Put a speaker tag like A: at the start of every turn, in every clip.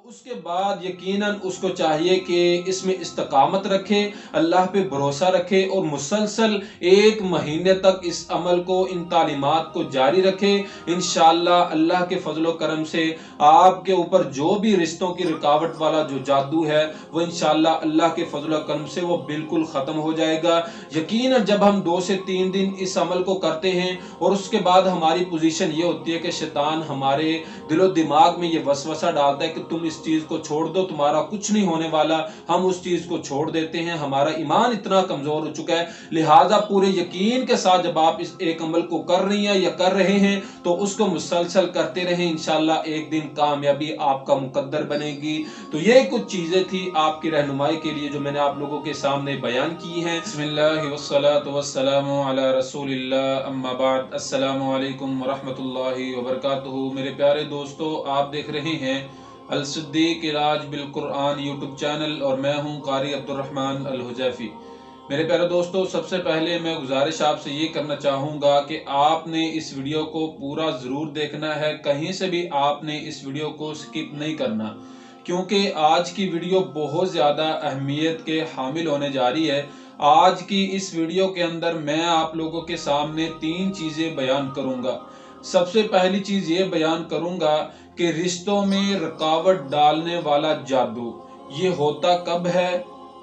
A: اس کے بعد یقیناً اس کو چاہیے کہ اس میں استقامت رکھے، اللہ پہ بھروسہ رکھے اور مسلسل 1 مہینے تک اس عمل کو، ان تعلیمات کو جاری رکھے۔ انشاءاللہ اللہ کے فضل و کرم سے آپ کے اوپر جو بھی رشتوں کی رکاوٹ والا جو جادو ہے وہ انشاءاللہ اللہ کے فضل و کرم سے وہ بالکل ختم ہو جائے گا۔ یقیناً جب ہم 2 سے 3 دن اس عمل کو کرتے ہیں اور اس کے بعد ہماری پوزیشن یہ ہوتی ہے کہ شیطان ہمارے دل و دماغ میں یہ وسوسہ ڈالتا ہے کہ تم اس چیز کو چھوڑ دو، تمہارا کچھ نہیں ہونے والا، ہم اس چیز کو چھوڑ دیتے ہیں۔ ہمارا ایمان اتنا کمزور ہو چکا ہے، لہٰذا پورے یقین کے ساتھ جب آپ اس ایک عمل کو کر رہی ہیں یا کر رہے ہیں تو اس کو مسلسل کرتے رہیں، انشاءاللہ ایک دن کامیابی آپ کا مقدر بنے گی۔ تو یہ کچھ چیزیں تھی آپ کی رہنمائی کے لیے جو میں نے آپ لوگوں کے سامنے بیان کی ہیں۔ بسم اللہ والصلاة والسلام علی رسول اللہ، اما بعد، السلام علیکم ورحمۃ اللہ وبرکاتہ۔ میرے پیارے دوستو، آپ دیکھ رہے ہیں الصدیق علاج بالقرآن یوٹیوب چینل اور میں ہوں قاری عبدالرحمن الحذیفی۔ میرے پیارے دوستو، سب سے پہلے میں گزارش آپ سے یہ کرنا چاہوں گا کہ آپ نے اس ویڈیو کو پورا ضرور دیکھنا ہے، کہیں سے بھی آپ نے اس ویڈیو کو سکپ نہیں کرنا، کیونکہ آج کی ویڈیو بہت زیادہ اہمیت کے حامل ہونے جا رہی ہے۔ آج کی اس ویڈیو کے اندر میں آپ لوگوں کے سامنے 3 چیزیں بیان کروں گا۔ سب سے پہلی چیز یہ بیان کروں گا کہ رشتوں میں رکاوٹ ڈالنے والا جادو یہ ہوتا کب ہے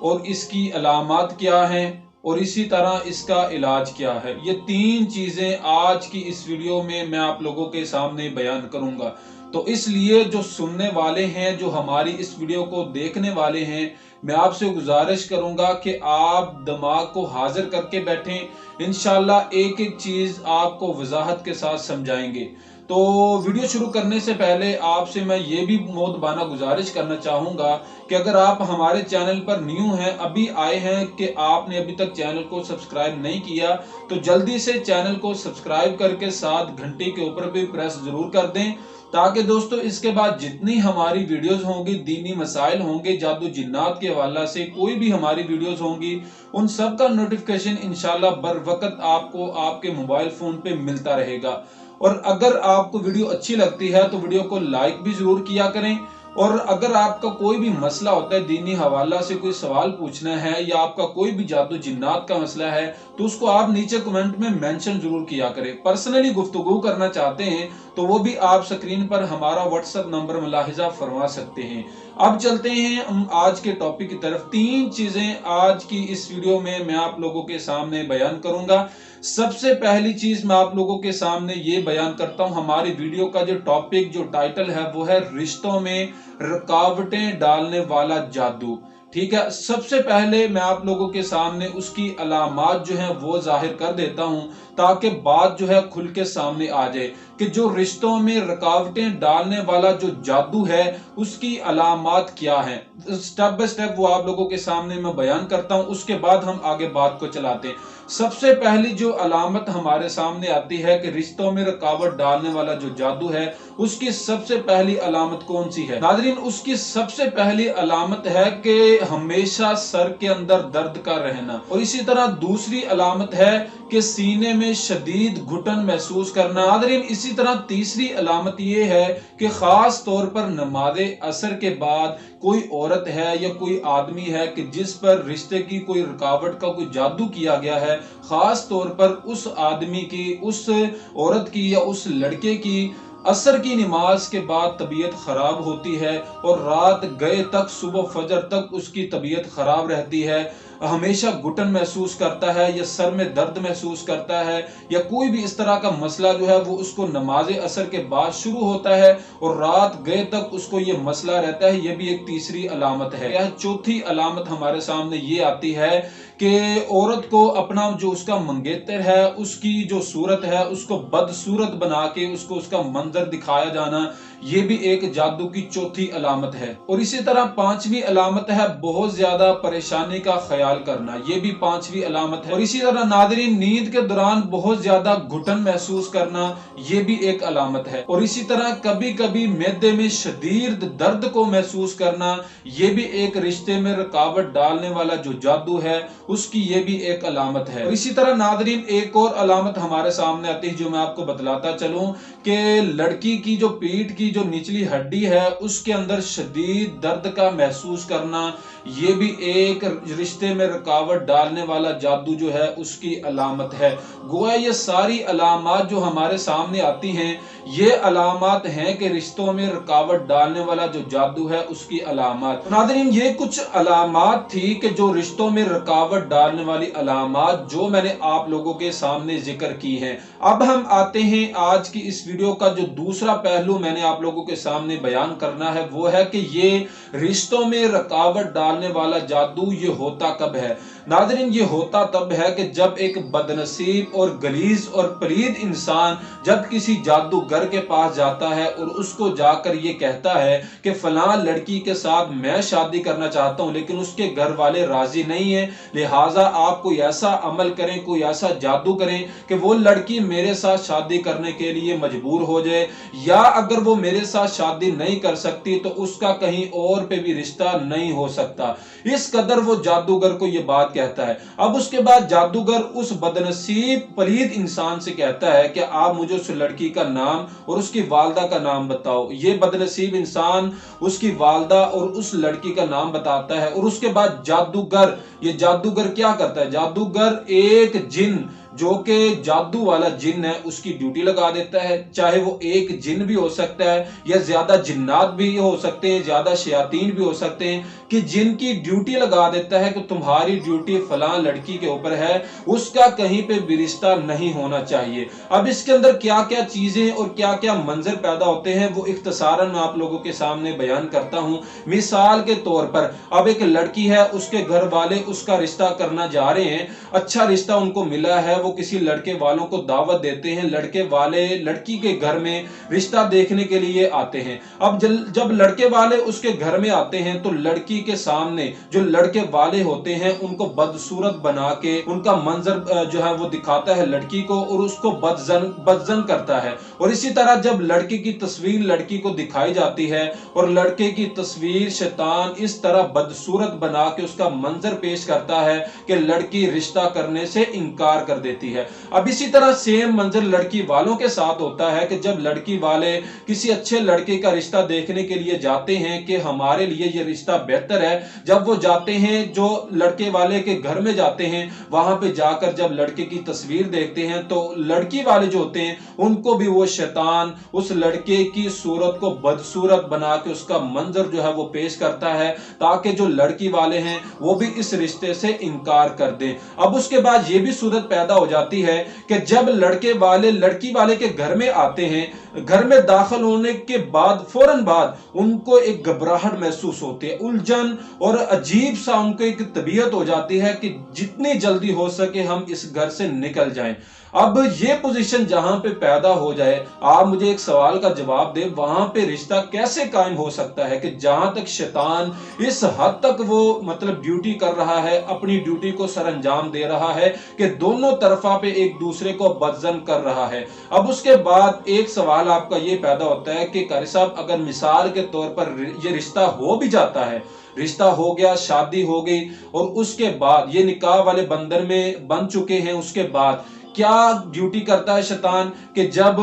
A: اور اس کی علامات کیا ہیں اور اسی طرح اس کا علاج کیا ہے۔ یہ 3 چیزیں آج کی اس ویڈیو میں آپ لوگوں کے سامنے بیان کروں گا۔ تو اس لیے جو سننے والے ہیں، جو ہماری اس ویڈیو کو دیکھنے والے ہیں، میں آپ سے گزارش کروں گا کہ آپ دماغ کو حاضر کر کے بیٹھیں، انشاءاللہ ایک ایک چیز آپ کو وضاحت کے ساتھ سمجھائیں گے۔ تو ویڈیو شروع کرنے سے پہلے آپ سے میں یہ بھی مؤدبانہ گزارش کرنا چاہوں گا کہ اگر آپ ہمارے چینل پر نیو ہیں، ابھی آئے ہیں کہ آپ نے ابھی تک چینل کو سبسکرائب نہیں کیا، تو جلدی سے چینل کو سبسکرائب کر کے ساتھ گھنٹی کے اوپر بھی پریس ضرور کر دیں، تاکہ دوستو اس کے بعد جتنی ہماری ویڈیوز ہوں گی، دینی مسائل ہوں گے، جادو جنات کے حوالہ سے کوئی بھی ہماری ویڈیوز ہوں گی، ان سب کا نوٹیفیکیشن انشاءاللہ بر وقت آپ کو آپ کے موبائل فون پہ ملتا رہے گا۔ اور اگر آپ کو ویڈیو اچھی لگتی ہے تو ویڈیو کو لائک بھی ضرور کیا کریں، اور اگر آپ کا کوئی بھی مسئلہ ہوتا ہے، دینی حوالہ سے کوئی سوال پوچھنا ہے یا آپ کا کوئی بھی جادو جنات کا مسئلہ ہے، تو اس کو آپ نیچے کمنٹ میں مینشن ضرور کیا کریں۔ پرسنلی گفتگو کرنا چاہتے ہیں تو وہ بھی آپ سکرین پر ہمارا واٹس ایپ نمبر ملاحظہ فرما سکتے ہیں۔ اب چلتے ہیں ہم آج کے ٹاپک کی طرف۔ 3 چیزیں آج کی اس ویڈیو میں آپ لوگوں کے سامنے بیان کروں گا۔ سب سے پہلی چیز میں آپ لوگوں کے سامنے یہ بیان کرتا ہوں، ہماری ویڈیو کا جو ٹاپک، جو ٹائٹل ہے وہ ہے رشتوں میں رکاوٹیں ڈالنے والا جادو۔ ٹھیک ہے، سب سے پہلے میں آپ لوگوں کے سامنے اس کی علامات جو ہیں وہ ظاہر کر دیتا ہوں، تاکہ بات جو ہے کھل کے سامنے آ جائے کہ جو رشتوں میں رکاوٹیں ڈالنے والا جو جادو ہے اس کی علامات کیا ہیں۔ سٹیپ بائی سٹیپ وہ آپ لوگوں کے سامنے میں بیان کرتا ہوں، اس کے بعد ہم آگے بات کو چلاتے ہیں۔ سب سے پہلی جو علامت ہمارے سامنے آتی ہے کہ رشتوں میں رکاوٹ ڈالنے والا جو جادو ہے، اس کی سب سے پہلی علامت کون سی ہے؟ ناظرین، اس کی سب سے پہلی علامت ہے کہ ہمیشہ سر کے اندر درد کا رہنا، اور اسی طرح دوسری علامت ہے کہ سینے میں شدید گھٹن محسوس کرنا۔ ناظرین، اسی طرح تیسری علامت یہ ہے کہ خاص طور پر نماز عصر کے بعد کوئی عورت ہے یا کوئی آدمی ہے کہ جس پر رشتے کی کوئی رکاوٹ کا کوئی جادو کیا گیا ہے، خاص طور پر اس آدمی کی، اس عورت کی یا اس لڑکے کی عصر کی نماز کے بعد طبیعت خراب ہوتی ہے اور رات گئے تک صبح فجر تک اس کی طبیعت خراب رہتی ہے، ہمیشہ گھٹن محسوس کرتا ہے یا سر میں درد محسوس کرتا ہے، یا کوئی بھی اس طرح کا مسئلہ جو ہے وہ اس کو نماز عصر کے بعد شروع ہوتا ہے اور رات گئے تک اس کو یہ مسئلہ رہتا ہے، یہ بھی ایک تیسری علامت ہے۔ چوتھی علامت ہمارے سامنے یہ آتی ہے کہ عورت کو اپنا جو اس کا منگیتر ہے، اس کی جو صورت ہے، اس کو بدصورت بنا کے اس کو اس کا منظر دکھایا جانا، یہ بھی ایک جادو کی چوتھی علامت ہے۔ اور اسی طرح 5ویں علامت ہے بہت زیادہ پریشانی کا خیال کرنا، یہ بھی 5ویں علامت ہے۔ اور اسی طرح ناظرین، نیند کے دوران بہت زیادہ گھٹن محسوس کرنا، یہ بھی ایک علامت ہے۔ اور اسی طرح کبھی کبھی معدے میں شدید درد کو محسوس کرنا، یہ بھی ایک رشتے میں رکاوٹ ڈالنے والا جو جادو ہے اس کی یہ بھی ایک علامت ہے۔ اور اسی طرح ناظرین، ایک اور علامت ہمارے سامنے آتی ہے جو میں آپ کو بتلاتا چلوں کہ لڑکی کی جو پیٹھ کی की जो निचली हड्डी है उसके अंदर शदीद दर्द का महसूस करना, ये भी एक रिश्ते में रुकावट डालने वाला जादू जो है उसकी अलामत है। गोया ये सारी अलामात जो हमारे सामने आती हैं, ये अलामात हैं कि रिश्तों में रुकावट डालने वाला जो जादू है उसकी अलामात। नाज़रीन, ये कुछ अलामात थी कि जो रिश्तों में रुकावट डालने वाली अलामात जो मैंने आप लोगों के सामने जिक्र की हैं। अब हम आते हैं आज की इस वीडियो का जो दूसरा पहलू मैंने आप लोगों के सामने बयान करना है, वो है कि ये रिश्तों में रुकावट डालने वाला जादू ये होता कब है। नाज़रीन, ये होता तब है कि जब एक बदनसीब और गलीज और पलीद इंसान जब किसी जादूगर के पास जाता है और उसको जाकर ये कहता है कि फलां लड़की के साथ मैं शादी करना चाहता हूं, लेकिन उसके घर वाले राजी नहीं है, लिहाजा आप कोई ऐसा अमल करें, कोई ऐसा जादू करें कि वो लड़की मेरे साथ शादी करने के लिए मजबूर हो जाए, या अगर वो मेरे साथ शादी नहीं कर सकती तो उसका कहीं और पे भी रिश्ता नहीं हो सकता। इस कदर वो जादूगर को ये बात कहता है। अब उसके बाद जादूगर उस बदनसीब पलीद इंसान से कहता है कि आप मुझे उस लड़की का नाम और उसकी वालदा का नाम बताओ। ये बदनसीब इंसान उसकी वालदा और उस लड़की का नाम बताता है और उसके बाद जादूगर क्या करता है, जादूगर एक जिन जो कि जादू वाला जिन है उसकी ड्यूटी लगा देता है। चाहे वो एक जिन भी हो सकता है या ज्यादा जिन्नात भी हो सकते हैं, ज्यादा शयातीन भी हो सकते हैं, कि जिनकी ड्यूटी लगा देता है कि तुम्हारी ड्यूटी फलां लड़की के ऊपर है, उसका कहीं पे भी रिश्ता नहीं होना चाहिए। अब इसके अंदर क्या क्या चीजें और क्या क्या मंजर पैदा होते हैं वो इख्तिसारन मैं आप लोगों के सामने बयान करता हूं। मिसाल के तौर पर अब एक लड़की है, उसके घर वाले उसका रिश्ता करना जा रहे हैं, अच्छा रिश्ता उनको मिला है, वो किसी लड़के वालों को दावत देते हैं, लड़के वाले लड़की के घर में रिश्ता देखने के लिए आते हैं। अब जब लड़के वाले उसके घर में आते हैं तो लड़की के सामने जो लड़के वाले होते हैं उनको बदसूरत बना के उनका मंजर जो है वो दिखाता है लड़की को और उसको बदजन करता है। और इसी तरह जब लड़के की तस्वीर लड़की को दिखाई जाती है और लड़के की तस्वीर शैतान इस तरह बदसूरत बना के उसका मंजर पेश करता है कि लड़की रिश्ता करने से इनकार कर देती है। अब इसी तरह सेम मंजर लड़की वालों के साथ होता है कि जब लड़की वाले किसी अच्छे लड़के का रिश्ता देखने के लिए जाते हैं कि हमारे लिए ये रिश्ता बेहतर है, जब वो जाते हैं जो लड़के वाले के घर में जाते हैं, वहां पे जाकर जब लड़के की तस्वीर देखते हैं तो लड़की वाले जो होते हैं उनको भी वो शैतान उस लड़के की सूरत को बदसूरत बना के उसका मंजर जो है वो पेश करता है ताकि जो लड़की वाले हैं वो भी इस रिश्ते से इनकार कर दें। अब उसके बाद ये भी सूरत पैदा हो जाती है कि जब लड़के वाले लड़की वाले के घर में आते हैं, घर में दाखिल होने के बाद फौरन बाद उनको एक घबराहट महसूस होती है, उलझन और अजीब सा उनको एक तबीयत हो जाती है कि जितनी जल्दी हो सके हम इस घर से निकल जाएं। अब ये पोजीशन जहां पे पैदा हो जाए, आप मुझे एक सवाल का जवाब दें, वहां पे रिश्ता कैसे कायम हो सकता है कि जहां तक शैतान इस हद तक वो मतलब ड्यूटी कर रहा है, अपनी ड्यूटी को सरअंजाम दे रहा है कि दोनों तरफा पे एक दूसरे को बदजन कर रहा है। अब उसके बाद एक सवाल आपका ये पैदा होता है कि कारी साहब, अगर मिसाल के तौर पर ये रिश्ता हो भी जाता है, रिश्ता हो गया, शादी हो गई और उसके बाद ये निकाह वाले बंधन में बन चुके हैं, उसके बाद क्या ड्यूटी करता है शैतान कि जब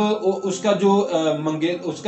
A: उसका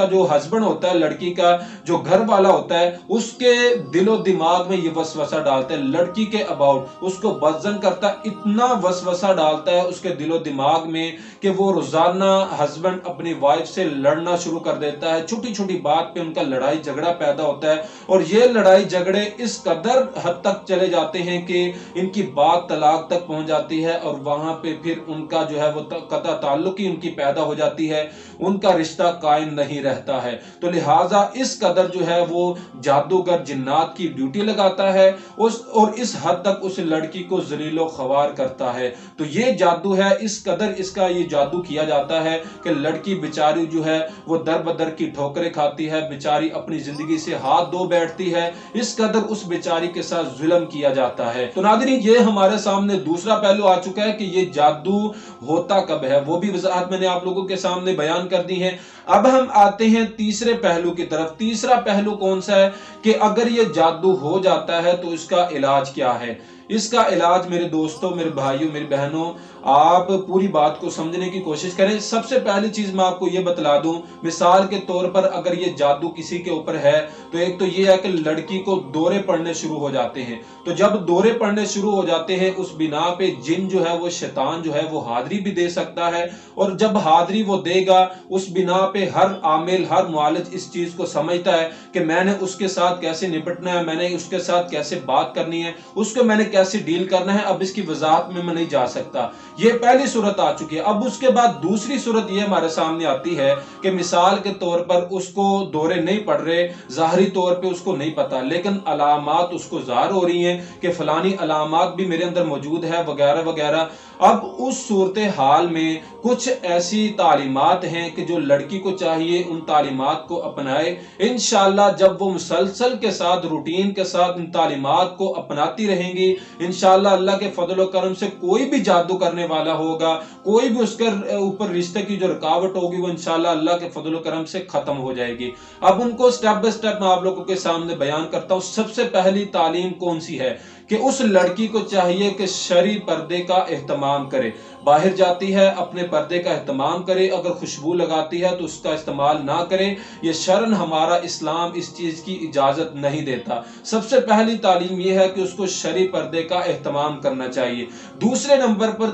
A: जो हस्बैंड होता है, लड़की का जो घर वाला होता है, उसके दिलो दिमाग में ये वसवसा डालता है लड़की के अबाउट, उसको बदजन करता है, इतना वसवसा डालता है उसके दिलो दिमाग में कि वो रोजाना हस्बैंड अपनी वाइफ से लड़ना शुरू कर देता है। छोटी छोटी बात पे उनका लड़ाई झगड़ा पैदा होता है और ये लड़ाई झगड़े इस कदर हद तक चले जाते हैं कि इनकी बात तलाक तक पहुंच जाती है और वहां पे फिर उनका जो है वो कता ताल्लुकी उनकी पैदा हो जाती है, उनका रिश्ता कायम नहीं रहता है। तो लिहाजा इस कदर जो है वो जादूगर जिन्नात की ड्यूटी लगाता है और इस हद तक उस लड़की को जलीलो ख्वार करता है। तो ये जादू है, इस कदर इसका ये जादू किया जाता है कि लड़की बेचारी जो है वो दर बदर की ठोकरें खाती है, बेचारी अपनी जिंदगी से हाथ धो बैठती है, इस कदर उस बेचारी के साथ जुल्म किया जाता है। तो नाज़रीन, ये हमारे सामने दूसरा पहलू आ चुका है कि ये जादू होता कब है, वो भी वजाहत मैंने आप लोगों के सामने बयान कर दी है। अब हम आते हैं तीसरे पहलू की तरफ। तीसरा पहलू कौन सा है कि अगर ये जादू हो जाता है तो इसका इलाज क्या है। इसका इलाज मेरे दोस्तों, मेरे भाइयों, मेरी बहनों, आप पूरी बात को समझने की कोशिश करें। सबसे पहली चीज मैं आपको ये बतला दूं, मिसाल के तौर पर अगर ये जादू किसी के ऊपर है तो एक तो ये है कि लड़की को दौरे पड़ने शुरू हो जाते हैं। तो जब दौरे पड़ने शुरू हो जाते हैं उस बिना पे जिन जो है वो शैतान जो है वो हाजिरी भी दे सकता है, और जब हाजिरी वो देगा उस बिना पे हर आमिल, हर मुआलिज इस चीज को समझता है कि मैंने उसके साथ कैसे निपटना है, मैंने उसके साथ कैसे बात करनी है, उसको मैंने कैसे डील करना है। अब इसकी वजाहत में मैं नहीं जा सकता। ये पहली सूरत आ चुकी है। अब उसके बाद दूसरी सूरत ये हमारे सामने आती है कि मिसाल के तौर पर उसको दौरे नहीं पड़ रहे, जाहरी तौर पे उसको नहीं पता, लेकिन अलामात उसको ज़ाहिर हो रही हैं कि फलानी अलामात भी मेरे अंदर मौजूद है वगैरह वगैरह। अब उस सूरत हाल में कुछ ऐसी तालीमात हैं कि जो लड़की को चाहिए उन तालीमात को अपनाए। इंशाअल्लाह जब वो मुसलसल के साथ, रूटीन के साथ इन तालीमात को अपनाती रहेंगी, इंशाअल्लाह अल्लाह के फजल और करम से कोई भी जादू करने वाला होगा, कोई भी उसके ऊपर रिश्ते की जो रुकावट होगी वो इंशाअल्लाह अल्लाह के फजल और करम से खत्म हो जाएगी। अब उनको स्टेप बाय स्टेप मैं आप लोगों के सामने बयान करता हूं। सबसे पहली तालीम कौन सी है कि उस लड़की को चाहिए कि शरी पर्दे का एहतमाम करे। बाहर जाती है अपने पर्दे का एहतमाम करे, अगर खुशबू लगाती है तो उसका इस्तेमाल ना करे। ये शरन हमारा इस्लाम इस चीज की इजाजत नहीं देता। सबसे पहली तालीम यह है कि उसको शरी पर्दे का एहतमाम करना चाहिए। दूसरे नंबर पर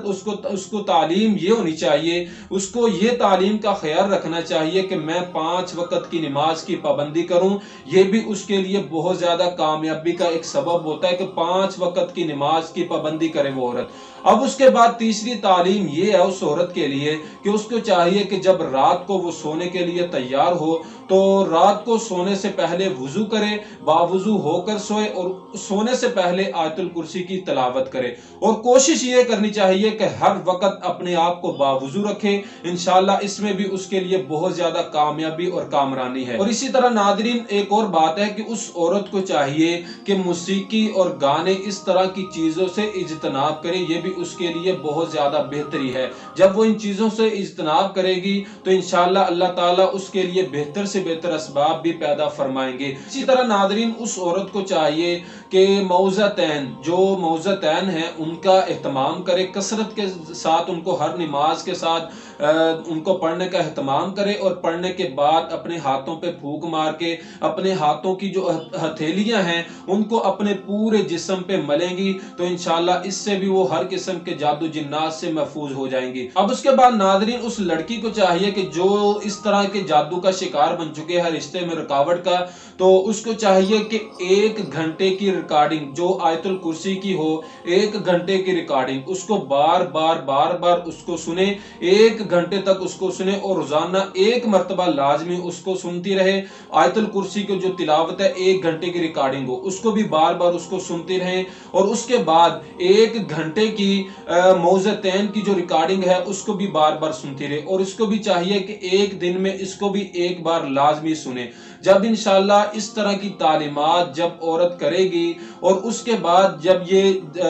A: उसको तालीम ये होनी चाहिए, उसको ये तालीम का ख्याल रखना चाहिए कि मैं 5 वक्त की नमाज की पाबंदी करूं। ये भी उसके लिए बहुत ज्यादा कामयाबी का एक सबब होता है कि 5 वक्त की नमाज की पाबंदी करे वो औरत। अब उसके बाद तीसरी तालीम ये है उस औरत के लिए कि उसको चाहिए कि जब रात को वो सोने के लिए तैयार हो तो रात को सोने से पहले वुजू करे, बावुजू होकर सोए और सोने से पहले आयतुल कुर्सी की तिलावत करे। और कोशिश ये करनी चाहिए कि हर वक्त अपने आप को बावुजू रखे। इंशाअल्लाह इसमें भी उसके लिए बहुत ज्यादा कामयाबी और कामरानी है। और इसी तरह नादरीन एक और बात है कि उस औरत को चाहिए कि मौसीकी और गाने इस तरह की चीजों से इज्तनाब करे। ये भी उसके लिए बहुत ज्यादा बेहतरी है। जब वो इन चीजों से इज्तनाब करेगी तो इंशाअल्लाह अल्लाह ताला उसके लिए बेहतर से बेहतर असबाब भी पैदा फरमाएंगे। इसी तरह नादरीन उस औरत को चाहिए कि मौज़तैन, जो मौज़तैन है उनका एहतमाम करे, कसरत के साथ उनको हर नमाज के साथ उनको पढ़ने का एहतमाम करे, और पढ़ने के बाद अपने हाथों पे फूंक मार के अपने हाथों की जो हथेलियां हैं उनको अपने पूरे जिस्म पे मलेंगी तो इंशाअल्लाह इससे भी वो हर किस्म के जादू जिन्नात से महफूज हो जाएंगी। अब उसके बाद नादरीन उस लड़की को चाहिए कि जो इस तरह के जादू का शिकार बन चुके हैं रिश्ते में रुकावट का, तो उसको चाहिए कि 1 घंटे की रिकॉर्डिंग जो आयतुल कुर्सी की हो, 1 घंटे की रिकॉर्डिंग उसको बार बार उसको सुने, 1 घंटे तक उसको सुने और रोजाना 1 मर्तबा लाजमी उसको सुनती रहे। आयतुल कुर्सी की जो तिलावत है 1 घंटे की रिकॉर्डिंग हो उसको भी बार बार उसको सुनती रहे, और उसके बाद 1 घंटे की मौज़तैन की जो रिकॉर्डिंग है उसको भी बार बार सुनती रहे। और इसको भी चाहिए कि 1 दिन में इसको भी 1 बार लाजमी सुने। जब इंशाअल्लाह इस तरह की तालीमात जब औरत करेगी और उसके बाद जब ये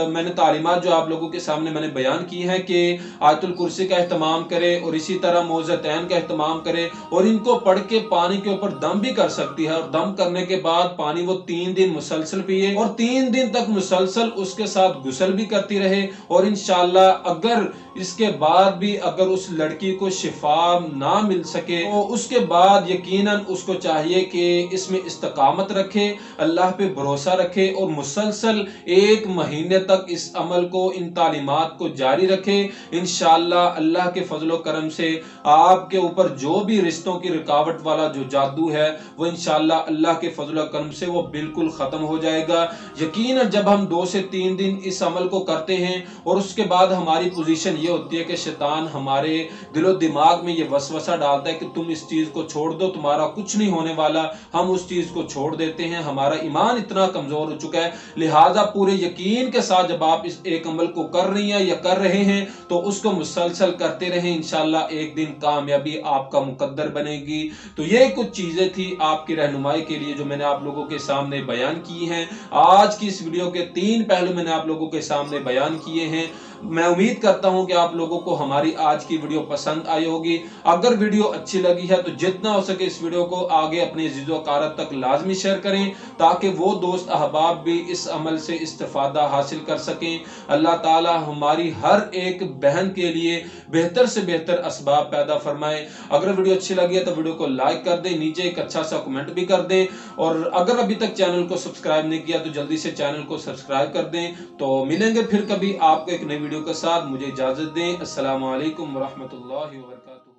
A: मैंने तालीमात जो आप लोगों के सामने मैंने बयान की है कि आयतुल कुर्सी का एहतमाम करे और इसी तरह मौज़तैन का एहतमाम करे, और इनको पढ़ के पानी के ऊपर दम भी कर सकती है, और दम करने के बाद पानी वो 3 दिन मुसलसल पिए और 3 दिन तक मुसलसल उसके साथ गुस्ल भी करती रहे। और इंशाअल्लाह अगर इसके बाद भी अगर उस लड़की को शिफा ना मिल सके तो उसके बाद यकीनन उसको चाहिए कि इसमें इस्तकामत रखे, अल्लाह पे भरोसा रखे और मुसलसल 1 महीने तक इस अमल को, इन तालीमात को जारी रखे। इंशाअल्लाह अल्लाह के फजलो करम से आपके ऊपर जो भी रिश्तों की रुकावट वाला जो जादू है वो इंशाअल्लाह अल्लाह के फजलो करम से वो बिल्कुल खत्म हो जाएगा। यकीनन जब हम 2 से 3 दिन इस अमल को करते हैं और उसके बाद हमारी पोजीशन ये होती है कि शैतान हमारे दिलो दिमाग में ये वसवसा डालता है कि तुम इस चीज को छोड़ दो, तुम्हारा कुछ नहीं होने वाला, हम उस चीज को छोड़ देते हैं। हमारा ईमान इतना कमजोर हो चुका है, लिहाजा पूरे यकीन के साथ जब आप इस एक अमल को कर रही हैं या कर रहे हैं तो उसको मुसलसल करते रहें। इंशाअल्लाह एक दिन कामयाबी आपका मुकद्दर बनेगी। तो ये कुछ चीजें थी आपकी रहनुमाई के लिए जो मैंने आप लोगों के सामने बयान की हैं। आज की इस वीडियो के 3 पहलू मैंने आप लोगों के सामने बयान किए हैं। मैं उम्मीद करता हूं कि आप लोगों को हमारी आज की वीडियो पसंद आई होगी। अगर वीडियो अच्छी लगी है तो जितना हो सके इस वीडियो को आगे अपने अज़ीज़ो अक़ारब तक लाजमी शेयर करें, ताकि वो दोस्त अहबाब भी इस अमल से इस्तिफादा हासिल कर सकें। अल्लाह ताला हमारी हर एक बहन के लिए बेहतर से बेहतर असबाब पैदा फरमाए। अगर वीडियो अच्छी लगी है तो वीडियो को लाइक कर दें, नीचे एक अच्छा सा कमेंट भी कर दें, और अगर अभी तक चैनल को सब्सक्राइब नहीं किया तो जल्दी से चैनल को सब्सक्राइब कर दें। तो मिलेंगे फिर कभी आपको एक नई वीडियो के साथ। मुझे इजाजत दें। अस्सलामु अलैकुम व रहमतुल्लाहि व बरकातुहू।